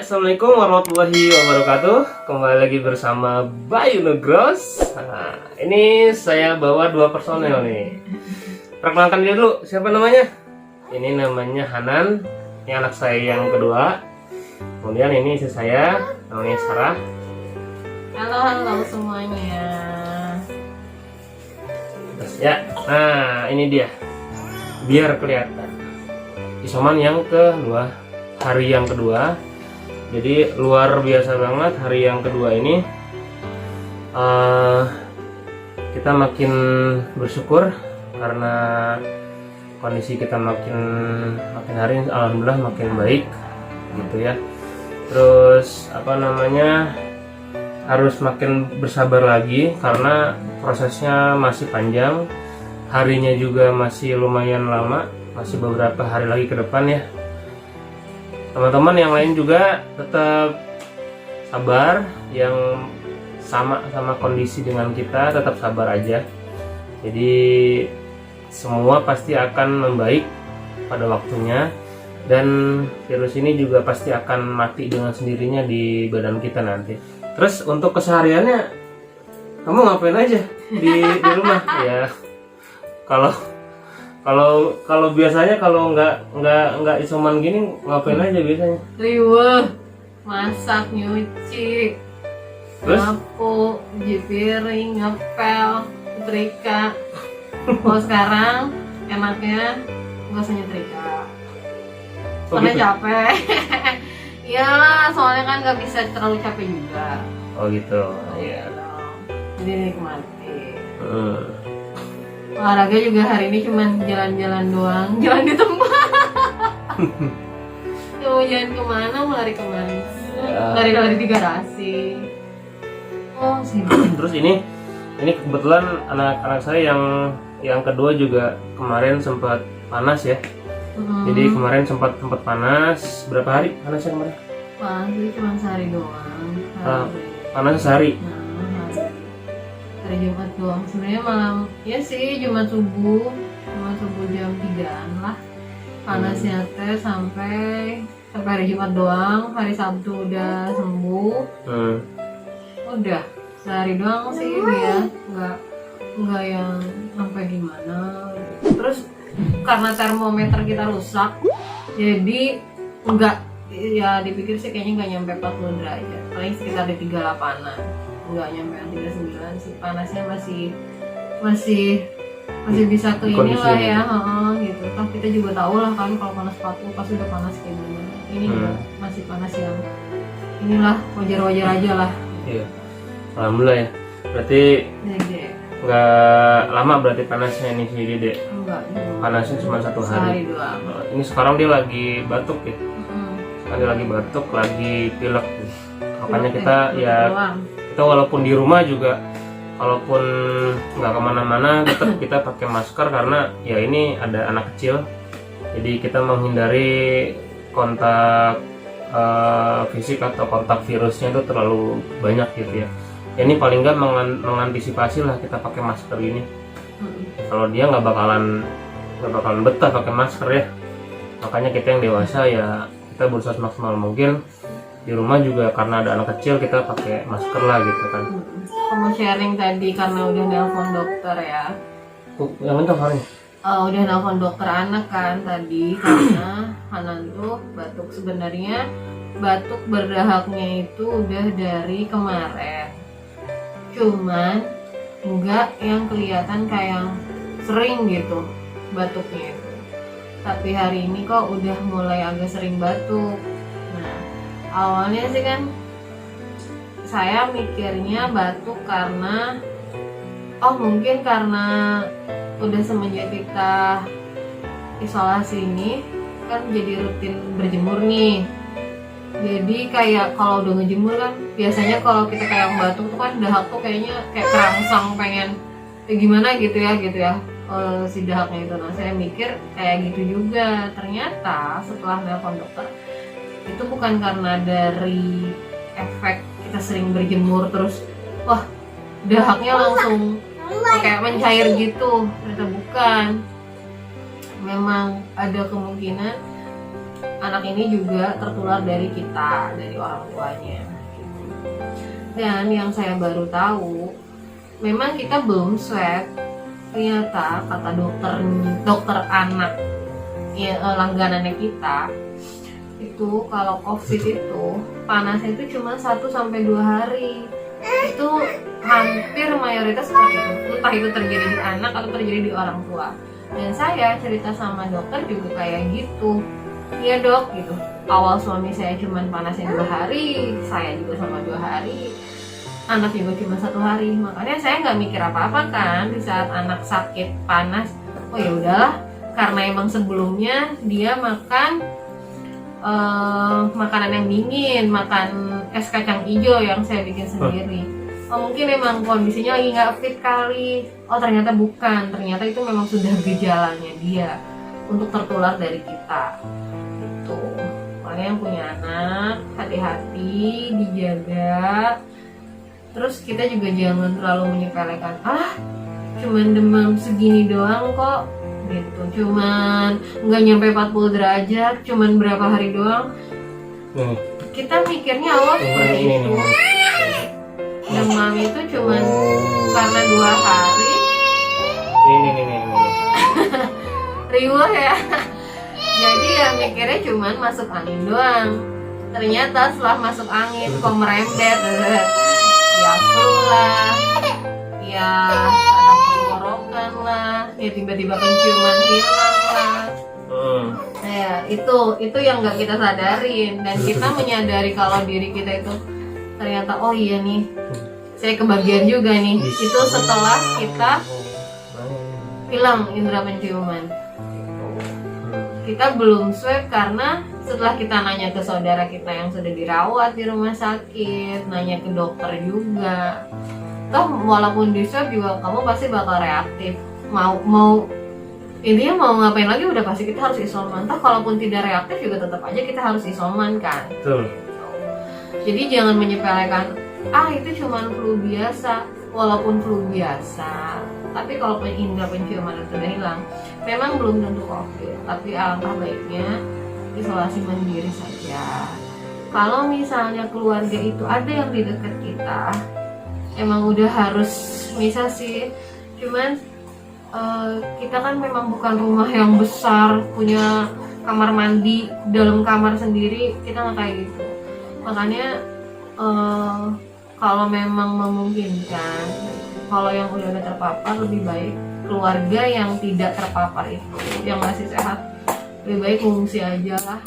Assalamualaikum warahmatullahi wabarakatuh. Kembali lagi bersama Bayu Negros. Nah, ini saya bawa dua personel nih. Perkenalkan dia dulu, siapa namanya? Ini namanya Hanan, ini anak saya yang kedua. Kemudian ini istri saya, namanya Sarah. Halo semuanya. Terus ya, nah ini dia. Biar kelihatan. Isoman yang kedua, hari yang kedua. Jadi luar biasa banget hari yang kedua ini. Kita makin bersyukur karena kondisi kita makin hari alhamdulillah makin baik gitu ya. Terus harus makin bersabar lagi karena prosesnya masih panjang, harinya juga masih lumayan lama, masih beberapa hari lagi ke depan ya. Teman-teman yang lain juga tetap sabar, yang sama kondisi dengan kita tetap sabar aja. Jadi semua pasti akan membaik pada waktunya, dan virus ini juga pasti akan mati dengan sendirinya di badan kita nanti. Terus untuk kesehariannya kamu ngapain aja di rumah ya? Kalau biasanya kalau nggak isoman gini ngapain aja biasanya? Riweh, masak, nyuci, Terus? nyapu, cuci piring, ngepel, nyetrika. Kalau sekarang enaknya nggak usah nyetrika, Oh, soalnya gitu? capek. Iyalah, soalnya kan nggak bisa terlalu capek juga. Oh gitu. Iya. Jadi nikmati. Hmm. Olahraga juga hari ini cuman jalan-jalan doang, jalan di tempat. Mau jalan kemana, mau lari kemana? Ya. Lari-lari di garasi. Oh sibuk. Terus ini kebetulan anak-anak saya yang kedua juga kemarin sempat panas ya. Jadi kemarin sempat panas. Berapa hari panasnya kemarin? Pasti cuma sehari doang. Panas sehari. Hari Jumat doang. Sebenarnya malam, ya sih Jumat subuh jam 3-an lah. Panasnya teh sampai hari Jumat doang. Hari Sabtu udah sembuh. Udah sehari doang sih dia, nggak yang sampai gimana. Terus karena termometer kita rusak, jadi nggak, ya dipikir sih kayaknya nggak nyampe 40 derajat, paling sekitar di 38an, nggak nyampe 39 sih. Panasnya masih bisa ke ini lah ya, gitu. Kan kita juga tahu lah kan kalau panas 40 pasti udah panas kayak gimana. Ini juga masih panas yang inilah wajar-wajar aja lah. Iya. Alhamdulillah ya. Berarti Dede. nggak lama berarti panasnya ini si Dede. Enggak, Panasnya cuma satu sehari hari. doang. Ini sekarang dia lagi batuk ya. Sekarang dia lagi batuk, lagi pilek. Makanya kita ya kita walaupun di rumah juga, walaupun nggak kemana-mana tetap kita pakai masker karena ya ini ada anak kecil. Jadi kita menghindari kontak fisik atau kontak virusnya itu terlalu banyak gitu ya. Ini paling nggak mengantisipasi lah kita pakai masker ini. Kalau dia nggak bakalan betah pakai masker ya. Makanya kita yang dewasa ya kita berusaha maksimal mungkin. Di rumah juga karena ada anak kecil kita pakai masker lah gitu kan. Kamu sharing tadi karena udah nelpon dokter ya. Yang itu hari. Udah nelpon dokter anak kan tadi karena Hanan tuh batuk. Sebenarnya batuk berdahaknya itu udah dari kemarin, cuman enggak yang kelihatan kayak sering gitu batuknya itu. Tapi hari ini kok udah mulai agak sering batuk. Nah, awalnya sih kan saya mikirnya batuk karena mungkin karena udah semenjak kita isolasi ini kan jadi rutin berjemur nih. Jadi kayak kalau udah ngejemur kan biasanya kalau kita kayak batuk tuh kan dahak tuh kayaknya kayak kerangsang pengen gimana gitu ya si dahaknya itu. Nah saya mikir kayak gitu juga. Ternyata setelah nelpon dokter itu bukan karena dari efek kita sering berjemur terus wah dahaknya langsung kayak mencair gitu. Ternyata bukan. Memang ada kemungkinan anak ini juga tertular dari kita, dari orang tuanya. Dan yang saya baru tahu, memang kita belum swab, ternyata kata dokter anak ya, langganannya kita itu kalau COVID itu panasnya itu cuma 1-2 hari. Itu hampir mayoritas seperti itu, entah itu terjadi di anak atau terjadi di orang tua. Dan saya cerita sama dokter juga kayak gitu, iya dok gitu, awal suami saya cuma panasnya 2 hari, saya juga sama 2 hari, anak juga cuma 1 hari. Makanya saya nggak mikir apa-apa kan di saat anak sakit panas. Oh ya udahlah, karena emang sebelumnya dia makan makanan yang dingin, makan es kacang hijau yang saya bikin sendiri. Oh mungkin emang kondisinya lagi nggak fit kali. Oh ternyata bukan, ternyata itu memang sudah gejalanya dia untuk tertular dari kita. Itu makanya yang punya anak hati-hati, dijaga. Terus kita juga jangan terlalu menyepelekan, cuman demam segini doang kok gitu, cuman nggak nyampe 40 derajat, cuman berapa hari doang. Kita mikirnya awal seperti itu, demam itu cuman karena 2 hari. Ini. Riwah ya. Jadi ya mikirnya cuman masuk angin doang. Ternyata setelah masuk angin kok merembet, ya flu lah, ya ada tenggorokan lah, ya tiba-tiba penciuman hilang lah. Ya itu yang nggak kita sadarin, dan kita menyadari kalau diri kita itu ternyata oh iya nih, saya kebagian juga nih. Itu setelah kita hilang indera penciuman. Kita belum swab karena setelah kita nanya ke saudara kita yang sudah dirawat di rumah sakit, nanya ke dokter juga, toh walaupun di swab juga kamu pasti bakal reaktif. Mau intinya mau ngapain lagi udah pasti kita harus isoman. Toh kalaupun tidak reaktif juga tetap aja kita harus isoman kan. Betul. Jadi jangan menyepelekan, itu cuma flu biasa. Walaupun flu biasa, tapi kalau indera penciuman itu sudah hilang, memang belum tentu COVID. Tapi alangkah baiknya isolasi mandiri saja. Kalau misalnya keluarga itu ada yang di dekat kita, emang udah harus misah sih. Cuman kita kan memang bukan rumah yang besar, punya kamar mandi, dalam kamar sendiri, kita nggak kayak gitu. Makanya kalau memang memungkinkan, kalau yang udah terpapar lebih baik keluarga yang tidak terpapar itu, yang masih sehat, lebih baik mengungsi aja lah.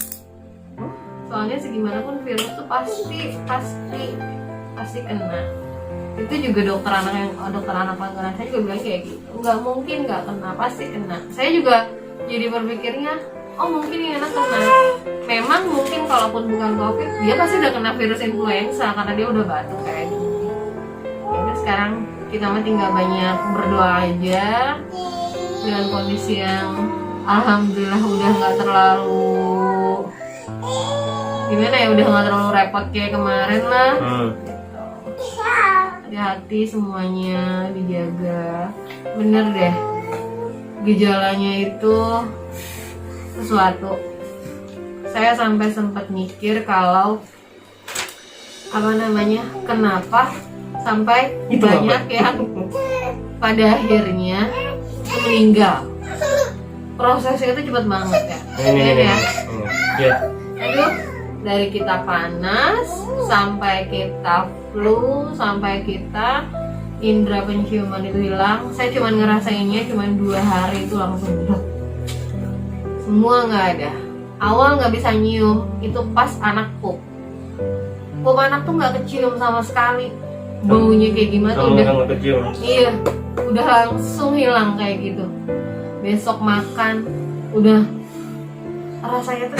Soalnya segimanapun virus tuh pasti kena. Itu juga dokter anak langganan saya juga bilang kayak gitu, nggak mungkin nggak kena, pasti kena. Saya juga jadi berpikirnya, oh mungkin ini anak kena. Memang mungkin kalaupun bukan COVID, dia pasti udah kena virus influenza karena dia udah batuk kayak gini. Jadi sekarang kita mah tinggal banyak berdoa aja dengan kondisi yang alhamdulillah udah nggak terlalu gimana ya, udah nggak terlalu repot kayak kemarin lah. Hati-hati semuanya, dijaga. Bener deh, gejalanya itu sesuatu. Saya sampai sempat mikir kalau kenapa sampai banyak yang pada akhirnya meninggal. Prosesnya itu cepat banget ya. Ya. Aduh, dari kita panas sampai kita flu, sampai kita indera penciuman itu hilang. Saya cuma ngerasainnya cuma 2 hari itu langsung blok. Semua nggak ada. Awal nggak bisa nyium, itu pas anak pup anak tuh nggak kecium sama sekali. Baunya kayak gimana tuh iya, udah langsung hilang kayak gitu. Besok makan udah rasanya tuh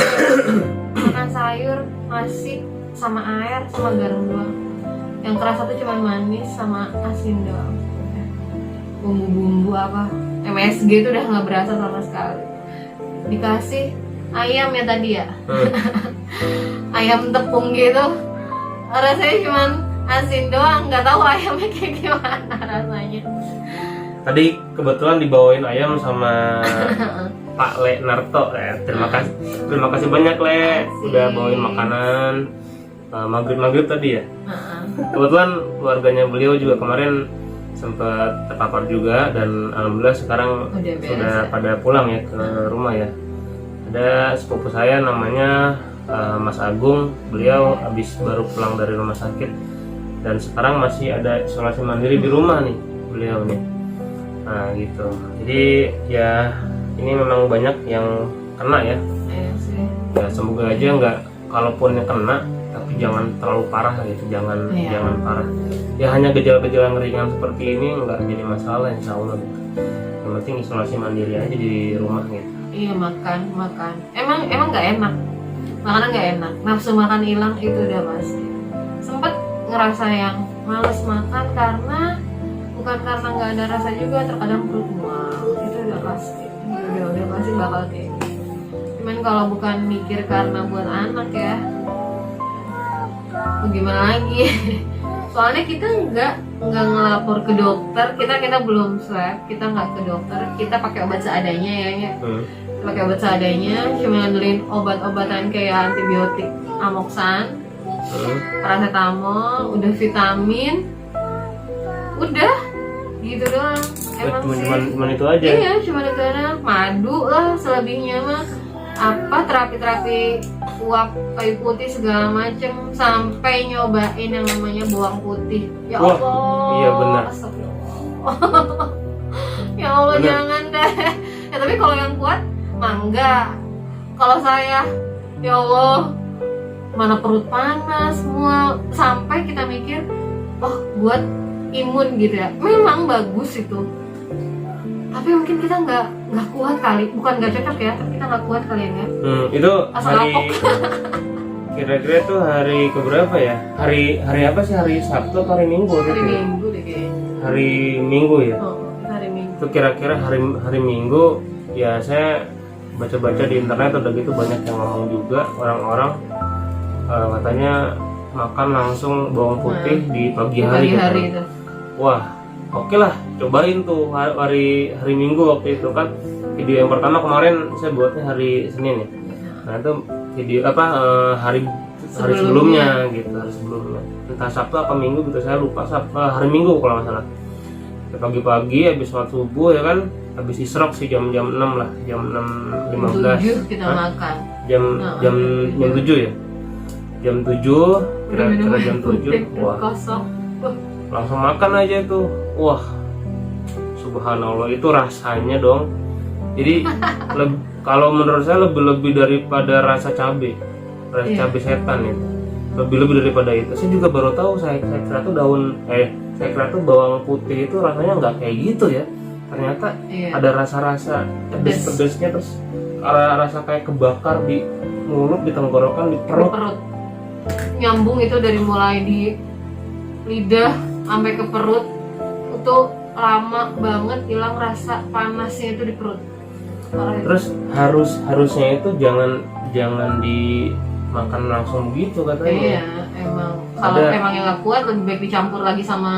makan sayur, nasi sama air sama garam doang. Yang kerasa tuh cuma manis sama asin doang. Bumbu-bumbu apa MSG itu udah nggak berasa sama sekali. Dikasih ayam ya tadi ya, ayam tepung gitu, rasanya cuma asin doang, nggak tahu ayamnya kayak gimana rasanya. Tadi kebetulan dibawain ayam sama Pak Le Narto ya. Terima kasih banyak Le udah bawain makanan maghrib tadi ya. Kebetulan keluarganya beliau juga kemarin sempat terpapar juga dan alhamdulillah sekarang sudah pada pulang ya ke rumah ya. Ada sepupu saya namanya Mas Agung, beliau habis baru pulang dari rumah sakit dan sekarang masih ada isolasi mandiri di rumah nih beliau nih. Nah gitu, jadi ya ini memang banyak yang kena ya. Ya semoga aja nggak, kalaupun yang kena tapi jangan terlalu parah gitu, jangan parah. Ya hanya gejala-gejala yang ringan seperti ini nggak jadi masalah insya Allah gitu. Yang penting isolasi mandiri aja di rumah gitu. Iya makan. Emang nggak enak, makanan nggak enak, nafsu makan hilang itu udah pasti. Sempet ngerasa yang males makan karena bukan karena nggak ada rasa juga, terkadang perut mual, itu udah pasti. Udah pasti bakal kayak gitu. Cuman kalau bukan mikir karena buat anak ya, gimana lagi? Soalnya kita nggak ngelapor ke dokter, kita belum swab, kita nggak ke dokter, kita pakai obat seadanya ya. Pakai obat seadanya, cuma ngandelin obat-obatan kayak antibiotik, amoksan, paracetamol, udah vitamin, udah gitu doang. Emang cuman itu aja. Iya, cuma itu doang. Madu lah selebihnya mah apa terapi uap kayu putih segala macem, sampai nyobain yang namanya bawang putih. Ya Wah, Allah. iya benar. Ya Allah benar. Jangan deh. Ya tapi kalau yang kuat mangga. Kalau saya ya Allah mana perut panas semua, sampai kita mikir buat imun gitu ya. Memang bagus itu. Tapi mungkin kita nggak kuat kali, bukan nggak cocok ya, tapi kita nggak kuat kali ya. Itu asal hari kira-kira tuh hari keberapa ya? Hari apa sih? Hari Sabtu atau hari Minggu? Hari Minggu deh kayaknya. Hari Minggu ya. Hari Minggu. Itu kira-kira hari Minggu ya, saya baca-baca di internet udah gitu banyak yang ngomong juga orang-orang katanya makan langsung bawang putih di pagi hari. Itu. Wah. Oke lah, cobain tuh hari Minggu waktu itu kan. Video yang pertama kemarin saya buatnya hari Senin ya. Nah itu video hari sebelumnya gitu, hari sebelumnya. Entah Sabtu apa Minggu gitu, saya lupa. Hari Minggu kalau nggak salah. Pagi-pagi habis sholat subuh ya kan, habis isrok sih jam 6 lah, jam 6.15. 7 kita makan. Jam 7 ya. Jam 7, kira-kira jam 7. Wah. Kosong. Langsung makan aja tuh. Wah, subhanallah, itu rasanya dong. Jadi kalau menurut saya lebih daripada rasa cabai setan itu, lebih daripada itu. Saya juga baru tahu, saya kira tuh bawang putih itu rasanya nggak kayak gitu ya. Ternyata ada rasa-rasa pedes-pedesnya, terus rasa kayak kebakar di mulut, di tenggorokan, di perut. Nyambung itu dari mulai di lidah sampai ke perut, itu lama banget hilang rasa panasnya itu di perut. Terus harusnya itu jangan dimakan langsung gitu katanya. Iya, emang kalau emang yang nggak kuat lebih baik dicampur lagi sama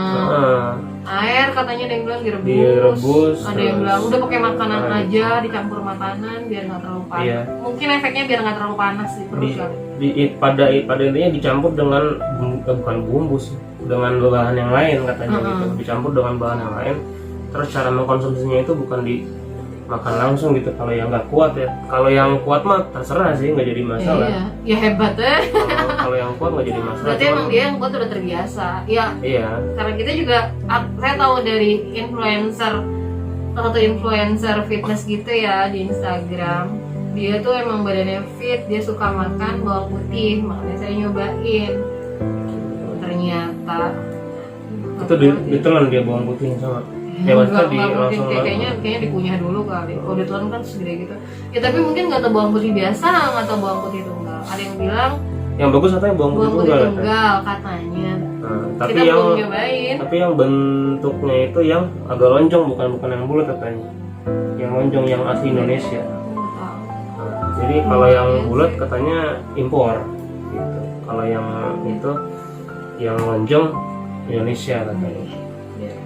air, katanya ada yang bilang direbus. Ada yang bilang udah pakai makanan aja, dicampur makanan biar nggak terlalu panas. Iya. Mungkin efeknya biar nggak terlalu panas sih perut pada intinya dicampur dengan bukan bumbu sih, dengan bahan yang lain katanya gitu. Dicampur dengan bahan yang lain. Terus cara mengkonsumsinya itu bukan dimakan langsung gitu. Kalau yang nggak kuat ya, kalau yang kuat mah terserah sih, nggak jadi masalah. Iya, ya hebat ya. Kalau yang kuat nggak jadi masalah. Berarti emang dia yang kuat udah terbiasa. Ya. Iya. Karena kita juga, saya tahu dari salah satu influencer fitness gitu ya di Instagram. Dia tuh emang badannya fit, dia suka makan bawang putih, makanya saya nyobain. Ternyata itu ditelan dia bawang putih sama. Ya langsung kayaknya dikunyah dulu kali. Kalau ditelan kan segede gitu. Ya tapi mungkin nggak tahu bawang putih biasa, nggak tahu bawang putih tunggal. Ada yang bilang yang bagus katanya bawang putih tunggal katanya. Tapi kita belum nyobain. Tapi yang bentuknya itu yang agak lonjong, bukan yang bulat katanya. Yang lonjong yang asli Indonesia. Jadi kalau yang bulat katanya impor gitu. Kalau yang itu yang lonjong Indonesia katanya.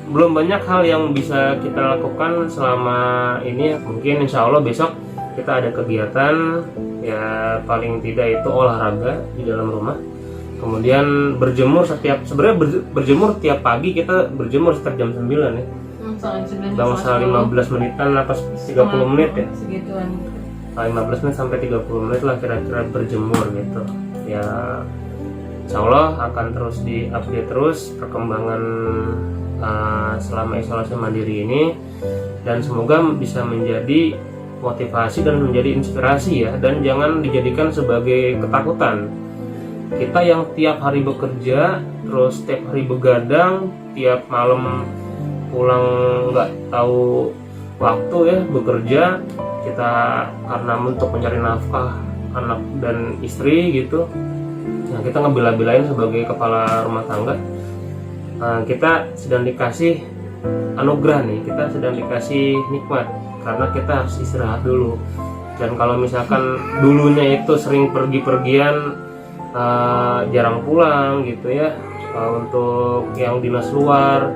Belum banyak hal yang bisa kita lakukan selama ini. Mungkin insya Allah besok kita ada kegiatan ya, paling tidak itu olahraga di dalam rumah. Kemudian berjemur sebenarnya berjemur tiap pagi, kita berjemur sekitar jam 9 ya. Bangsa 15 menitan apa 30 menit ya. Segituan. 15 menit sampai 30 menit lah kira-kira berjemur gitu. Ya Insya Allah akan terus diupdate terus perkembangan selama isolasi mandiri ini, dan semoga bisa menjadi motivasi dan menjadi inspirasi ya, dan jangan dijadikan sebagai ketakutan. Kita yang tiap hari bekerja, terus tiap hari begadang, tiap malam pulang nggak tahu waktu ya bekerja, kita karena untuk mencari nafkah anak dan istri gitu. Nah, kita ngebela-belain sebagai kepala rumah tangga. Kita sedang dikasih anugerah nih, kita sedang dikasih nikmat karena kita harus istirahat dulu. Dan kalau misalkan dulunya itu sering pergi-pergian, jarang pulang gitu ya, untuk yang dinas luar.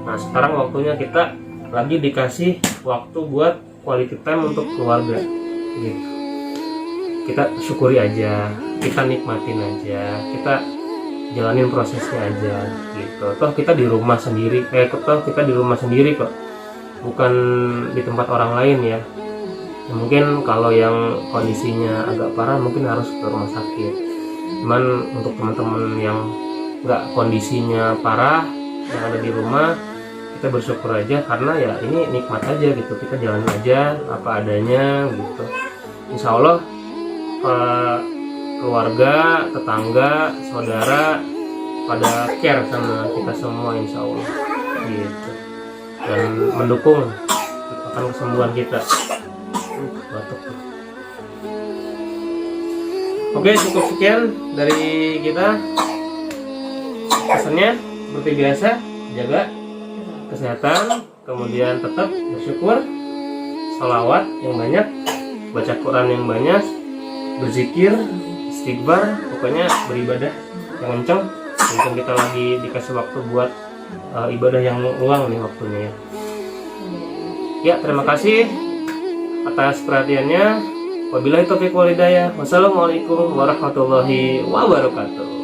Nah sekarang waktunya kita lagi dikasih waktu buat quality time untuk keluarga gitu. Kita syukuri aja, kita nikmatin aja, kita jalanin prosesnya aja gitu. Toh kita di rumah sendiri, kita di rumah sendiri kok, bukan di tempat orang lain ya. Mungkin kalau yang kondisinya agak parah mungkin harus ke rumah sakit. Cuman untuk teman-teman yang nggak kondisinya parah, yang ada di rumah, kita bersyukur aja karena ya ini nikmat aja gitu. Kita jalan aja apa adanya gitu. Insya Allah keluarga, tetangga, saudara pada care sama kita semua insya Allah gitu, dan mendukung akan kesembuhan kita. Batuk. Oke, cukup sekian dari kita. Pesannya seperti biasa, jaga kesehatan, kemudian tetap bersyukur, sholawat yang banyak, baca Quran yang banyak, berzikir, istighfar, pokoknya beribadah yang kencang. Mungkin kita lagi dikasih waktu buat ibadah yang luang nih waktunya ya. Ya, terima kasih atas perhatiannya. Wabillahi taufiq wal hidayah. Wassalamualaikum warahmatullahi wabarakatuh.